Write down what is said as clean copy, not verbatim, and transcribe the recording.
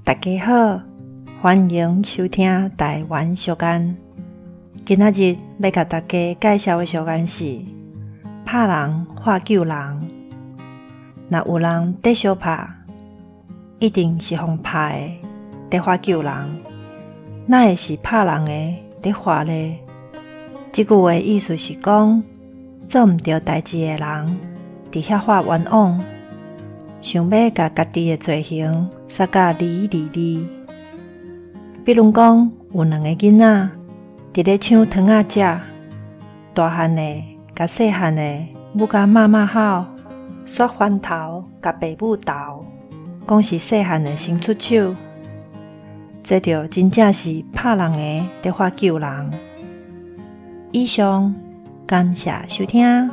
大家好，欢迎收听台湾俗谚。今仔日要甲大家介绍的俗谚是拍人喝救人。若有人在相拍，一定是互拍的在喝救人，哪会是拍人的在喝呢？这句话意思是讲，做毋对代志的人伫遐发冤枉，想要甲家己的罪行杀甲离离离。比如讲，有两个囡仔伫咧抢糖仔食，大汉的甲细汉的母甲骂吼，煞翻头甲爸母斗，讲是细汉的先出手，这就真正是拍人的在发救人。以上，感谢收听。